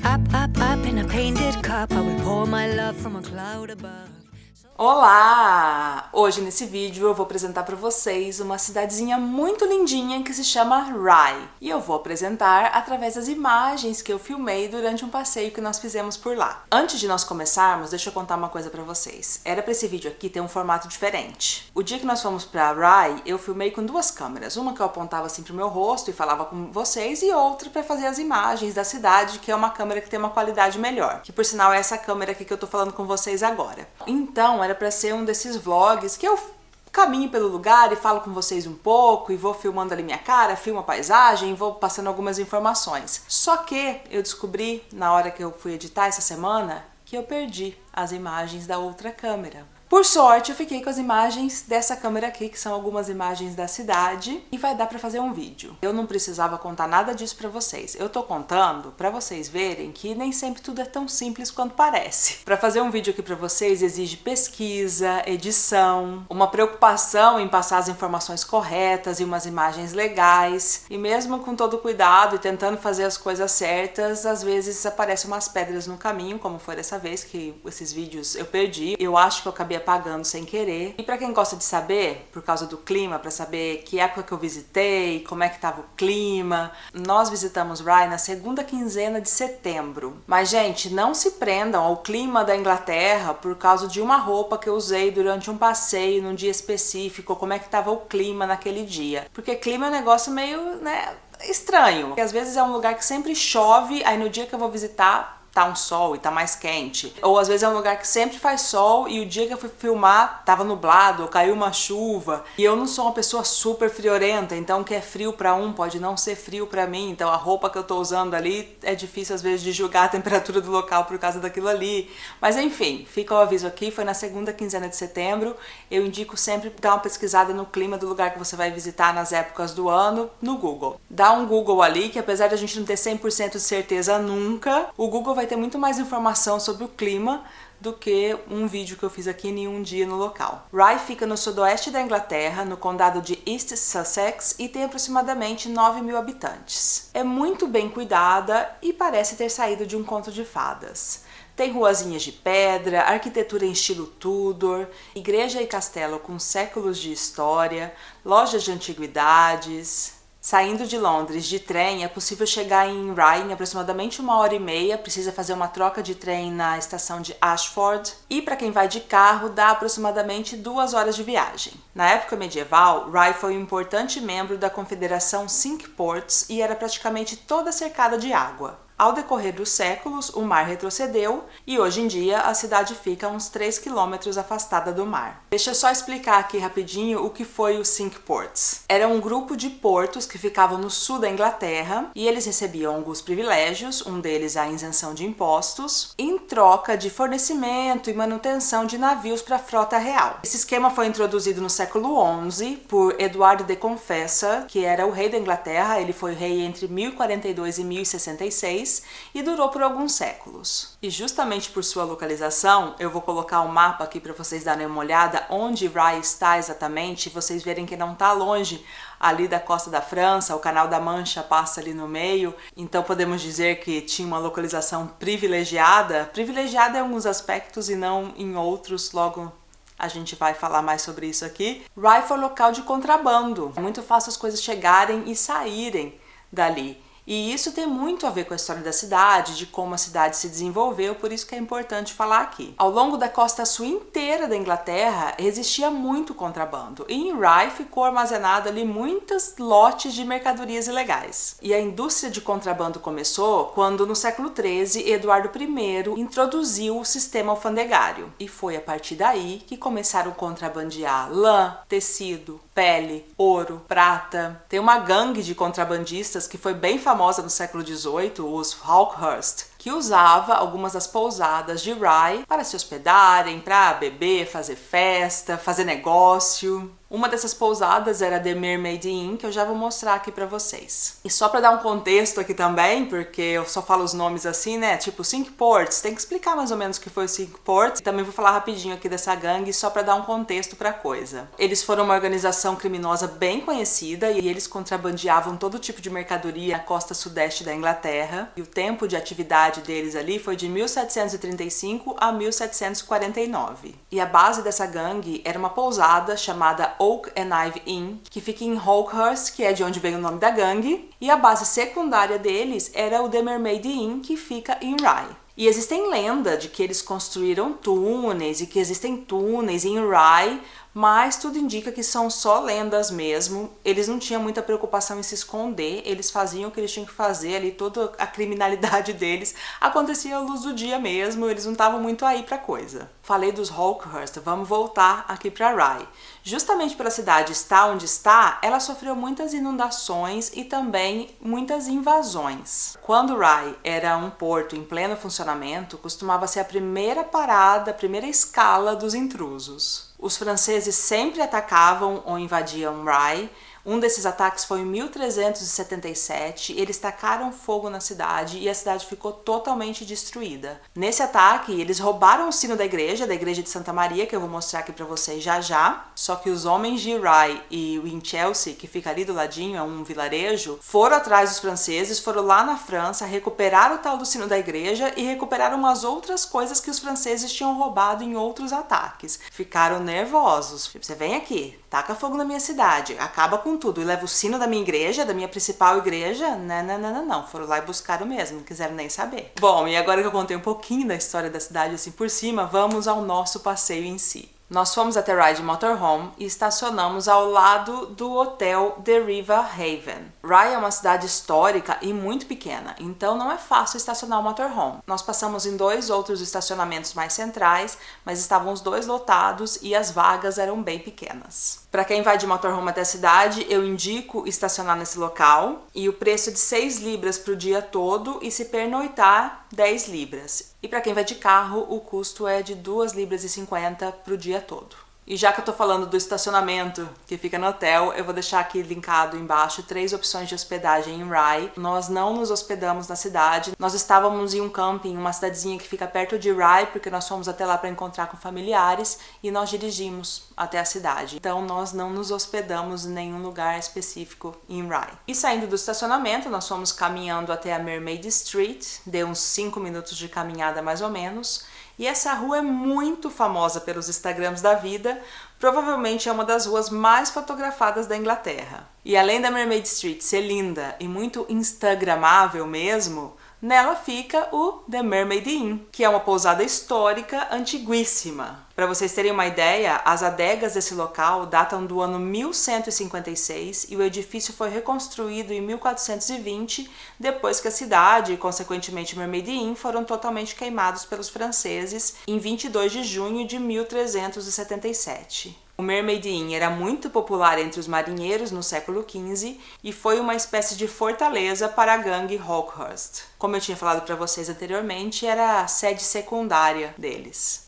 Up in a painted cup, I will pour my love from a cloud above. Olá! Hoje nesse vídeo eu vou apresentar para vocês uma cidadezinha muito lindinha que se chama Rye. E eu vou apresentar através das imagens que eu filmei durante um passeio que nós fizemos por lá. Antes de nós começarmos, deixa eu contar uma coisa para vocês. Era para esse vídeo aqui ter um formato diferente. O dia que nós fomos para Rye, eu filmei com duas câmeras. Uma que eu apontava assim pro meu rosto e falava com vocês, e outra para fazer as imagens da cidade, que é uma câmera que tem uma qualidade melhor. Que por sinal é essa câmera aqui que eu tô falando com vocês agora. Então, era para ser um desses vlogs que eu caminho pelo lugar e falo com vocês um pouco e vou filmando ali minha cara, filmo a paisagem e vou passando algumas informações. Só que eu descobri na hora que eu fui editar essa semana que eu perdi as imagens da outra câmera. Por sorte, eu fiquei com as imagens dessa câmera aqui, que são algumas imagens da cidade, e vai dar pra fazer um vídeo. Eu não precisava contar nada disso pra vocês. Eu tô contando pra vocês verem que nem sempre tudo é tão simples quanto parece. Pra fazer um vídeo aqui pra vocês exige pesquisa, edição, uma preocupação em passar as informações corretas e umas imagens legais. E mesmo com todo cuidado e tentando fazer as coisas certas, às vezes aparecem umas pedras no caminho, como foi dessa vez que esses vídeos eu perdi. Eu acho que eu acabei apagando sem querer. E pra quem gosta de saber, por causa do clima, pra saber que época que eu visitei, como é que tava o clima, nós visitamos Rye na segunda quinzena de setembro. Mas, gente, não se prendam ao clima da Inglaterra por causa de uma roupa que eu usei durante um passeio num dia específico, como é que tava o clima naquele dia. Porque clima é um negócio meio, estranho. Porque às vezes é um lugar que sempre chove, aí no dia que eu vou visitar tá um sol e tá mais quente. Ou às vezes é um lugar que sempre faz sol e o dia que eu fui filmar tava nublado ou caiu uma chuva. E eu não sou uma pessoa super friorenta, então o que é frio pra um pode não ser frio pra mim. Então a roupa que eu tô usando ali é difícil às vezes de julgar a temperatura do local por causa daquilo ali. Mas enfim, fica o aviso aqui, foi na segunda quinzena de setembro. Eu indico sempre dar uma pesquisada no clima do lugar que você vai visitar nas épocas do ano no Google. Dá um Google ali, que apesar de a gente não ter 100% de certeza nunca, o Google vai ter muito mais informação sobre o clima do que um vídeo que eu fiz aqui em um dia no local. Rye fica no sudoeste da Inglaterra, no condado de East Sussex, e tem aproximadamente 9.000 habitantes. É muito bem cuidada e parece ter saído de um conto de fadas. Tem ruazinhas de pedra, arquitetura em estilo Tudor, igreja e castelo com séculos de história, lojas de antiguidades. Saindo de Londres de trem, é possível chegar em Rye em aproximadamente 1h30, precisa fazer uma troca de trem na estação de Ashford, e para quem vai de carro dá aproximadamente 2 horas de viagem. Na época medieval, Rye foi um importante membro da Confederação Cinque Ports e era praticamente toda cercada de água. Ao decorrer dos séculos, o mar retrocedeu e hoje em dia a cidade fica a uns 3 quilômetros afastada do mar. Deixa eu só explicar aqui rapidinho o que foi o Cinque Ports. Era um grupo de portos que ficavam no sul da Inglaterra e eles recebiam alguns privilégios, um deles a isenção de impostos, em troca de fornecimento e manutenção de navios para a frota real. Esse esquema foi introduzido no século XI por Eduardo de Confessor, que era o rei da Inglaterra. Ele foi rei entre 1042 e 1066 e durou por alguns séculos. E justamente por sua localização, eu vou colocar um mapa aqui para vocês darem uma olhada onde Rye está exatamente, e vocês verem que não está longe ali da costa da França, o Canal da Mancha passa ali no meio, então podemos dizer que tinha uma localização privilegiada em alguns aspectos e não em outros, logo a gente vai falar mais sobre isso aqui. Rye foi local de contrabando, é muito fácil as coisas chegarem e saírem dali. E isso tem muito a ver com a história da cidade, de como a cidade se desenvolveu, por isso que é importante falar aqui. Ao longo da costa sul inteira da Inglaterra, existia muito contrabando. E em Rye ficou armazenado ali muitos lotes de mercadorias ilegais. E a indústria de contrabando começou quando, no século XIII, Eduardo I introduziu o sistema alfandegário. E foi a partir daí que começaram a contrabandear lã, tecido, pele, ouro, prata. Tem uma gangue de contrabandistas que foi bem famosa no século XVIII, os Hawkhurst, que usava algumas das pousadas de Rye para se hospedarem, para beber, fazer festa, fazer negócio. Uma dessas pousadas era The Mermaid Inn, que eu já vou mostrar aqui pra vocês. E só pra dar um contexto aqui também, porque eu só falo os nomes assim, né? Tipo, Cinque Ports, tem que explicar mais ou menos o que foi o Cinque Ports. Também vou falar rapidinho aqui dessa gangue, só pra dar um contexto pra coisa. Eles foram uma organização criminosa bem conhecida e eles contrabandeavam todo tipo de mercadoria na costa sudeste da Inglaterra. E o tempo de atividade atividade deles ali foi de 1735 a 1749. E a base dessa gangue era uma pousada chamada Oak and Ivy Inn, que fica em Hawkhurst, que é de onde vem o nome da gangue, e a base secundária deles era o The Mermaid Inn, que fica em Rye. E existem lendas de que eles construíram túneis e que existem túneis em Rye, mas tudo indica que são só lendas mesmo. Eles não tinham muita preocupação em se esconder, eles faziam o que eles tinham que fazer ali, toda a criminalidade deles acontecia à luz do dia mesmo, eles não estavam muito aí pra coisa. Falei dos Hawkhurst, vamos voltar aqui pra Rye. Justamente pela cidade estar onde está, ela sofreu muitas inundações e também muitas invasões. Quando Rye era um porto em pleno funcionamento, costumava ser a primeira parada, a primeira escala dos intrusos. Os franceses sempre atacavam ou invadiam Rye. Um desses ataques foi em 1377, eles tacaram fogo na cidade e a cidade ficou totalmente destruída. Nesse ataque, eles roubaram o sino da igreja de Santa Maria, que eu vou mostrar aqui pra vocês já já, só que os homens de Rye e Winchelsea, que fica ali do ladinho, é um vilarejo, foram atrás dos franceses, foram lá na França, recuperaram o tal do sino da igreja e recuperaram umas outras coisas que os franceses tinham roubado em outros ataques. Ficaram nervosos. Você vem aqui, taca fogo na minha cidade, acaba com tudo e leva o sino da minha igreja, da minha principal igreja? Não. Foram lá e buscaram mesmo, não quiseram nem saber. Bom, e agora que eu contei um pouquinho da história da cidade assim por cima, vamos ao nosso passeio em si. Nós fomos até Rye de motorhome e estacionamos ao lado do hotel The River Haven. Rye é uma cidade histórica e muito pequena, então não é fácil estacionar o motorhome. Nós passamos em 2 outros estacionamentos mais centrais, mas estavam os 2 lotados e as vagas eram bem pequenas. Para quem vai de motorhome até a cidade, eu indico estacionar nesse local e o preço é de 6 libras para o dia todo e se pernoitar 10 libras. E para quem vai de carro, o custo é de 2 libras e 50 para o dia todo. E já que eu tô falando do estacionamento que fica no hotel, eu vou deixar aqui linkado embaixo 3 opções de hospedagem em Rye. Nós não nos hospedamos na cidade, nós estávamos em um camping, uma cidadezinha que fica perto de Rye, porque nós fomos até lá para encontrar com familiares e nós dirigimos até a cidade. Então nós não nos hospedamos em nenhum lugar específico em Rye. E saindo do estacionamento, nós fomos caminhando até a Mermaid Street, deu uns 5 minutos de caminhada mais ou menos. E essa rua é muito famosa pelos Instagrams da vida, provavelmente é uma das ruas mais fotografadas da Inglaterra. E além da Mermaid Street ser linda e muito instagramável mesmo, nela fica o The Mermaid Inn, que é uma pousada histórica antiguíssima. Para vocês terem uma ideia, as adegas desse local datam do ano 1156 e o edifício foi reconstruído em 1420, depois que a cidade e, consequentemente, Mermaid Inn foram totalmente queimados pelos franceses em 22 de junho de 1377. O Mermaid Inn era muito popular entre os marinheiros no século XV e foi uma espécie de fortaleza para a gangue Hawkhurst. Como eu tinha falado para vocês anteriormente, era a sede secundária deles.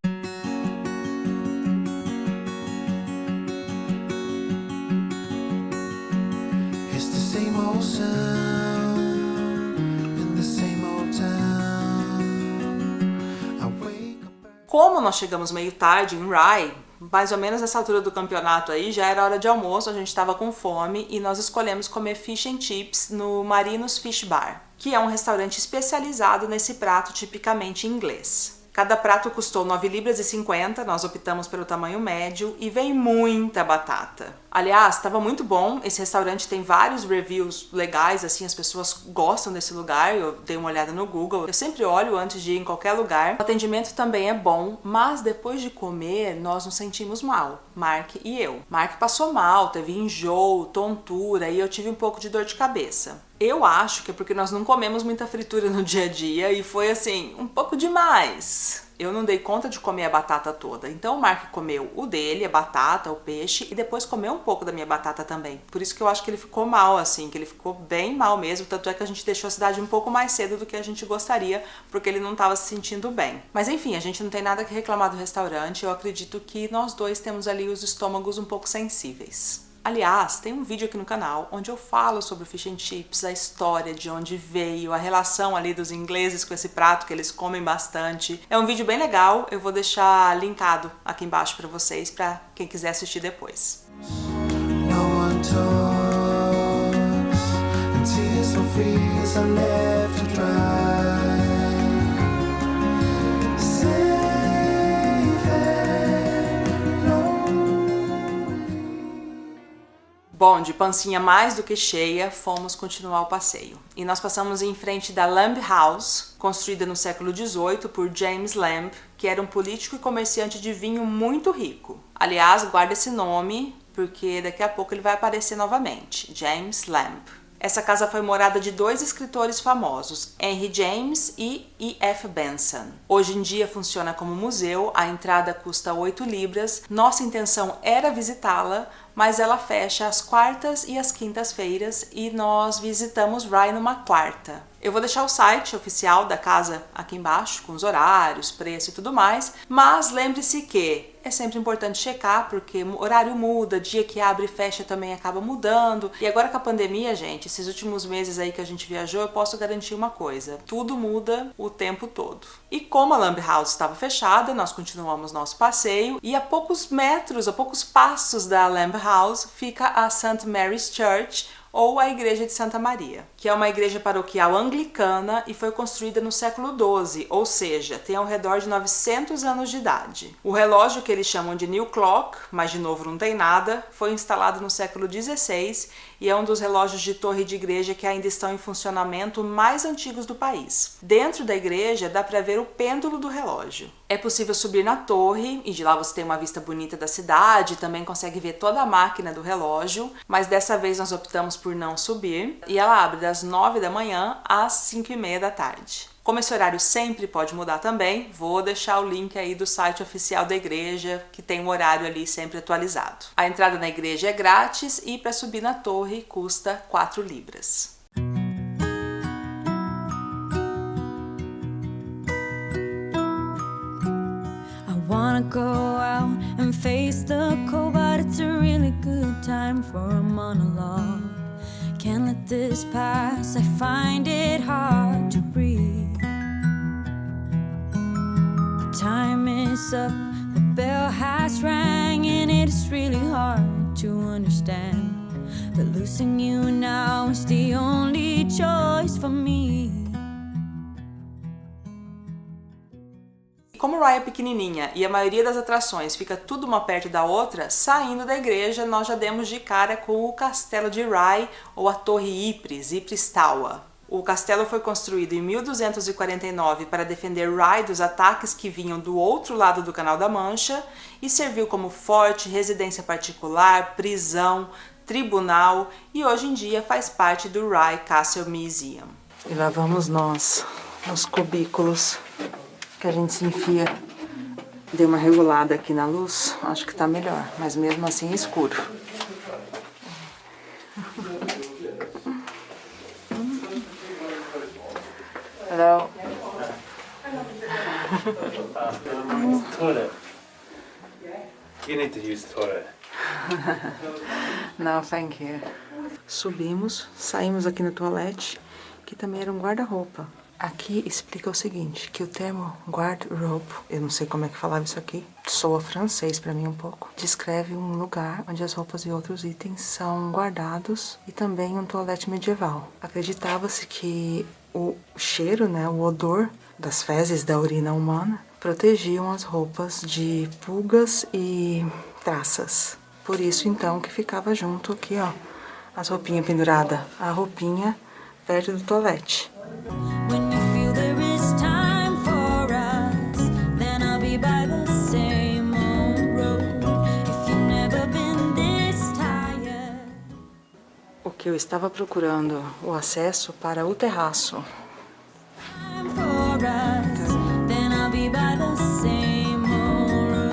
Como nós chegamos meio tarde em Rye, mais ou menos nessa altura do campeonato aí, já era hora de almoço, a gente estava com fome e nós escolhemos comer fish and chips no Marinos Fish Bar, que é um restaurante especializado nesse prato tipicamente inglês. Cada prato custou 9 libras e 50, nós optamos pelo tamanho médio e vem muita batata. Aliás, estava muito bom, esse restaurante tem vários reviews legais, assim, as pessoas gostam desse lugar, eu dei uma olhada no Google. Eu sempre olho antes de ir em qualquer lugar. O atendimento também é bom, mas depois de comer, nós nos sentimos mal, Mark e eu. Mark passou mal, teve enjoo, tontura e eu tive um pouco de dor de cabeça. Eu acho que é porque nós não comemos muita fritura no dia a dia e foi assim, um pouco demais. Eu não dei conta de comer a batata toda, então o Mark comeu o dele, a batata, o peixe, e depois comeu um pouco da minha batata também. Por isso que eu acho que ele ficou mal, assim, que ele ficou bem mal mesmo, tanto é que a gente deixou a cidade um pouco mais cedo do que a gente gostaria, porque ele não estava se sentindo bem. Mas enfim, a gente não tem nada que reclamar do restaurante, eu acredito que nós dois temos ali os estômagos um pouco sensíveis. Aliás, tem um vídeo aqui no canal onde eu falo sobre o fish and chips, a história de onde veio, a relação ali dos ingleses com esse prato que eles comem bastante. É um vídeo bem legal, eu vou deixar linkado aqui embaixo para vocês, para quem quiser assistir depois. Bom, de pancinha mais do que cheia, fomos continuar o passeio. E nós passamos em frente da Lamb House, construída no século XVIII por James Lamb, que era um político e comerciante de vinho muito rico. Aliás, guarda esse nome, porque daqui a pouco ele vai aparecer novamente, James Lamb. Essa casa foi morada de 2 escritores famosos, Henry James e E.F. Benson. Hoje em dia funciona como museu, a entrada custa 8 libras. Nossa intenção era visitá-la, mas ela fecha às quartas e às quintas-feiras e nós visitamos Rye numa quarta. Eu vou deixar o site oficial da casa aqui embaixo, com os horários, preço e tudo mais, mas lembre-se que é sempre importante checar, porque o horário muda, dia que abre e fecha também acaba mudando. E agora com a pandemia, gente, esses últimos meses aí que a gente viajou, eu posso garantir uma coisa: tudo muda o tempo todo. E como a Lamb House estava fechada, nós continuamos nosso passeio e a poucos metros, a poucos passos da Lamb House fica a St. Mary's Church, ou a Igreja de Santa Maria, que é uma igreja paroquial anglicana e foi construída no século XII, ou seja, tem ao redor de 900 anos de idade. O relógio que eles chamam de New Clock, mas de novo não tem nada, foi instalado no século XVI e é um dos relógios de torre de igreja que ainda estão em funcionamento mais antigos do país. Dentro da igreja dá para ver o pêndulo do relógio. É possível subir na torre e de lá você tem uma vista bonita da cidade, também consegue ver toda a máquina do relógio, mas dessa vez nós optamos por não subir e ela abre das 9 da manhã às 5h30 da tarde. Como esse horário sempre pode mudar também, vou deixar o link aí do site oficial da igreja, que tem um horário ali sempre atualizado. A entrada na igreja é grátis e para subir na torre custa 4 libras. I wanna go out and face the cold, but it's a really good time for a monologue. Can't let this pass, I find it hard to breathe. The time is up, the bell has rang, and it's really hard to understand that losing you now is the only choice for me. Como Rye é pequenininha e a maioria das atrações fica tudo uma perto da outra, saindo da igreja nós já demos de cara com o castelo de Rye ou a Torre Ypres, Ypres Tower. O castelo foi construído em 1249 para defender Rye dos ataques que vinham do outro lado do Canal da Mancha e serviu como forte, residência particular, prisão, tribunal e hoje em dia faz parte do Rye Castle Museum. E lá vamos nós, nos cubículos que a gente se enfia. Dei uma regulada aqui na luz, acho que tá melhor, mas mesmo assim é escuro. Hello. Toilet. You need to use the toilet. No, thank you. Subimos, saímos aqui no toalete, que também era um guarda-roupa. Aqui explica o seguinte, que o termo guard-robe, eu não sei como é que falava isso aqui, soa francês pra mim um pouco, descreve um lugar onde as roupas e outros itens são guardados e também um toalete medieval. Acreditava-se que o cheiro, né, o odor das fezes da urina humana protegiam as roupas de pulgas e traças. Por isso então que ficava junto aqui, ó, as roupinhas penduradas, a roupinha perto do toalete. When you feel there is time for us, then I'll be by the same old road. If you've never been this tired. O que eu estava procurando, o acesso para o terraço. Time for us, then I'll be by the same old road.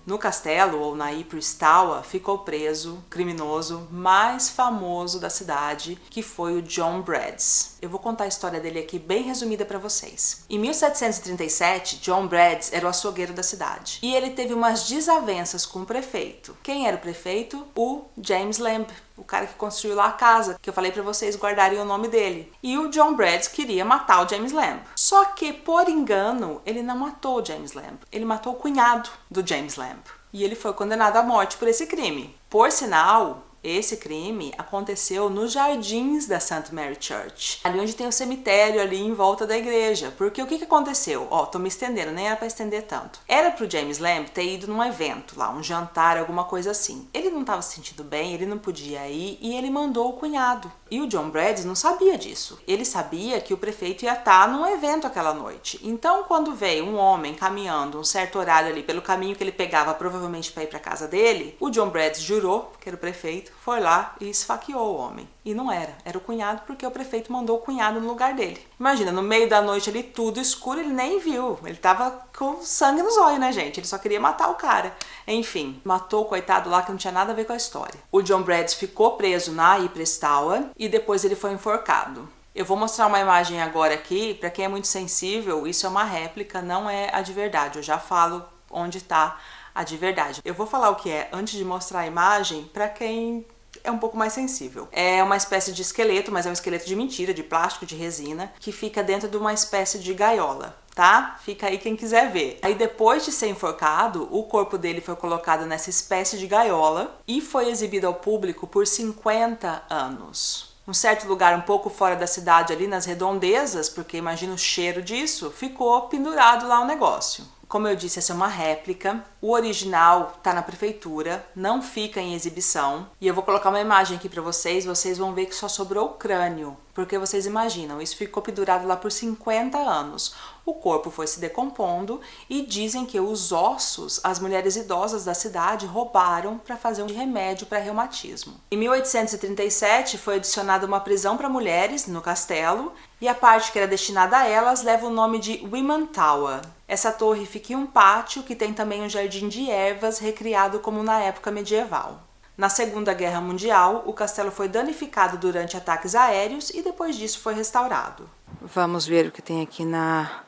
No castelo, ou na Ypres Tower, ficou preso o criminoso mais famoso da cidade, que foi o John Brads. Eu vou contar a história dele aqui bem resumida para vocês. Em 1737, John Brads era o açougueiro da cidade. E ele teve umas desavenças com o prefeito. Quem era o prefeito? O James Lamb, o cara que construiu lá a casa, que eu falei pra vocês guardarem o nome dele. E o John Brads queria matar o James Lamb. Só que, por engano, ele não matou o James Lamb. Ele matou o cunhado do James Lamb. E ele foi condenado à morte por esse crime. Por sinal, esse crime aconteceu nos jardins da St. Mary Church, ali onde tem o cemitério ali em volta da igreja. Porque o que aconteceu? Ó, tô me estendendo, nem era pra estender tanto. Era pro James Lamb ter ido num evento lá, um jantar, alguma coisa assim. Ele não tava se sentindo bem, ele não podia ir e ele mandou o cunhado. E o John Brads não sabia disso. Ele sabia que o prefeito ia estar num evento aquela noite. Então, quando veio um homem caminhando um certo horário ali pelo caminho que ele pegava provavelmente para ir para casa dele, o John Brads jurou que era o prefeito, foi lá e esfaqueou o homem. E não era, era o cunhado, porque o prefeito mandou o cunhado no lugar dele. Imagina, no meio da noite ali, tudo escuro, ele nem viu. Ele tava com sangue nos olhos, né, gente? Ele só queria matar o cara. Enfim, matou o coitado lá que não tinha nada a ver com a história. O John Brads ficou preso na Ypres Tower e depois ele foi enforcado. Eu vou mostrar uma imagem agora aqui, para quem é muito sensível, isso é uma réplica, não é a de verdade. Eu já falo onde tá a de verdade. Eu vou falar o que é antes de mostrar a imagem para quem é um pouco mais sensível. É uma espécie de esqueleto, mas é um esqueleto de mentira, de plástico, de resina, que fica dentro de uma espécie de gaiola, tá? Fica aí quem quiser ver. Aí depois de ser enforcado, o corpo dele foi colocado nessa espécie de gaiola e foi exibido ao público por 50 anos. Um certo lugar um pouco fora da cidade ali nas redondezas, porque imagina o cheiro disso, ficou pendurado lá o negócio. Como eu disse, essa é uma réplica. O original tá na prefeitura, não fica em exibição. E eu vou colocar uma imagem aqui para vocês vão ver que só sobrou o crânio. Porque vocês imaginam, isso ficou pendurado lá por 50 anos. O corpo foi se decompondo e dizem que os ossos, as mulheres idosas da cidade roubaram para fazer um remédio para reumatismo. Em 1837 foi adicionada uma prisão para mulheres no castelo e a parte que era destinada a elas leva o nome de Women Tower. Essa torre fica em um pátio que tem também um jardim de ervas recriado como na época medieval. Na Segunda Guerra Mundial, o castelo foi danificado durante ataques aéreos e depois disso foi restaurado. Vamos ver o que tem aqui na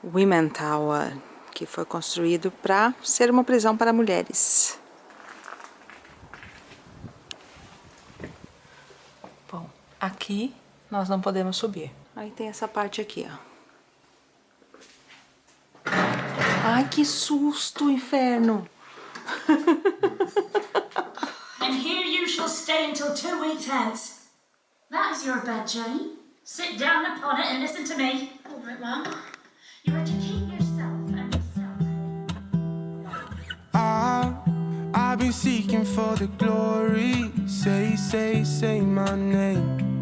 Women Tower, que foi construído para ser uma prisão para mulheres. Bom, aqui nós não podemos subir. Aí tem essa parte aqui, ó. Ai, que susto, inferno! And here you shall stay until 2 weeks hence. That is your bed, Jane. Sit down upon it and listen to me. All right, Mum. You are to keep yourself and yourself. I've been seeking for the glory. Say my name.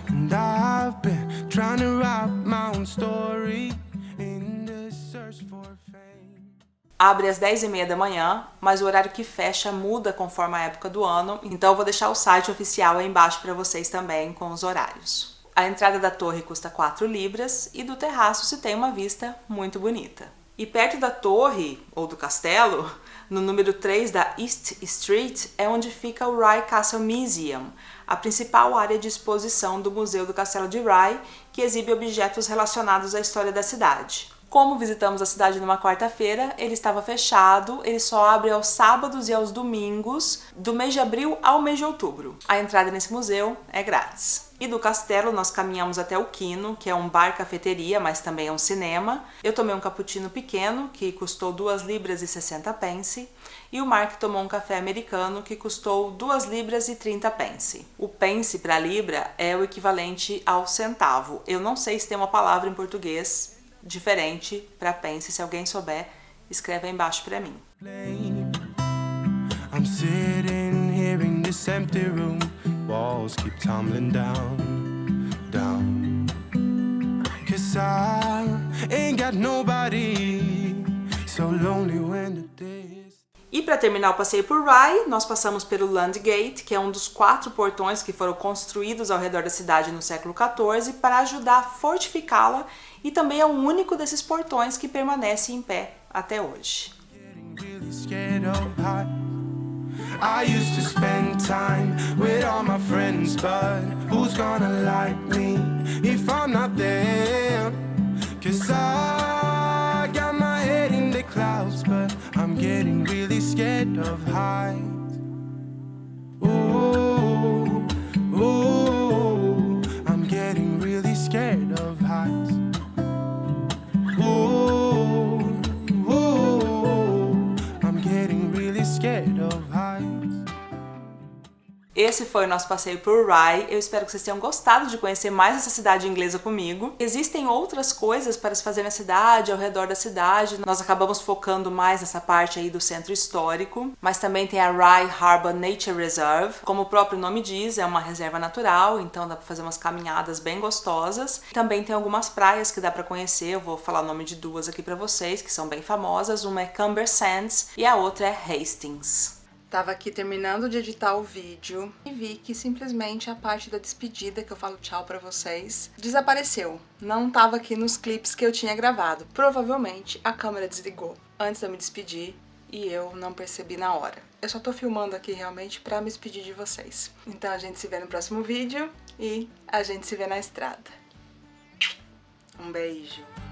And I've been trying to write my own story in the search for fame. Abre às 10h30 da manhã, mas o horário que fecha muda conforme a época do ano, então eu vou deixar o site oficial aí embaixo para vocês também com os horários. A entrada da torre custa 4 libras e do terraço se tem uma vista muito bonita. E perto da torre, ou do castelo, no número 3 da East Street, é onde fica o Rye Castle Museum, a principal área de exposição do Museu do Castelo de Rye, que exibe objetos relacionados à história da cidade. Como visitamos a cidade numa quarta-feira, ele estava fechado, ele só abre aos sábados e aos domingos, do mês de abril ao mês de outubro. A entrada nesse museu é grátis. E do castelo nós caminhamos até o Kino, que é um bar-cafeteria, mas também é um cinema. Eu tomei um cappuccino pequeno, que custou 2 libras e 60 pence, e o Mark tomou um café americano, que custou 2 libras e 30 pence. O pence para libra é o equivalente ao centavo. Eu não sei se tem uma palavra em português diferente para pence. Se alguém souber, escreve aí embaixo para mim. I'm sitting here in this empty room. Walls keep tumbling down, down. 'Cause I ain't got nobody. So lonely when the day is... E para terminar o passeio por Rye, nós passamos pelo Landgate, que é um dos 4 portões que foram construídos ao redor da cidade no século XIV para ajudar a fortificá-la, e também é o único desses portões que permanece em pé até hoje. I used to spend time with all my friends, but who's gonna like me if I'm not there? 'Cause I got my head in the clouds, but I'm getting really scared of heights. Ooh. scared of heights. Esse foi o nosso passeio por Rye. Eu espero que vocês tenham gostado de conhecer mais essa cidade inglesa comigo. Existem outras coisas para se fazer na cidade, ao redor da cidade. Nós acabamos focando mais nessa parte aí do centro histórico, mas também tem a Rye Harbour Nature Reserve. Como o próprio nome diz, é uma reserva natural, então dá para fazer umas caminhadas bem gostosas. Também tem algumas praias que dá para conhecer. Eu vou falar o nome de duas aqui para vocês, que são bem famosas. Uma é Camber Sands e a outra é Hastings. Tava aqui terminando de editar o vídeo e vi que simplesmente a parte da despedida, que eu falo tchau pra vocês, desapareceu. Não tava aqui nos clipes que eu tinha gravado. Provavelmente a câmera desligou antes de eu me despedir e eu não percebi na hora. Eu só tô filmando aqui realmente pra me despedir de vocês. Então a gente se vê no próximo vídeo e a gente se vê na estrada. Um beijo!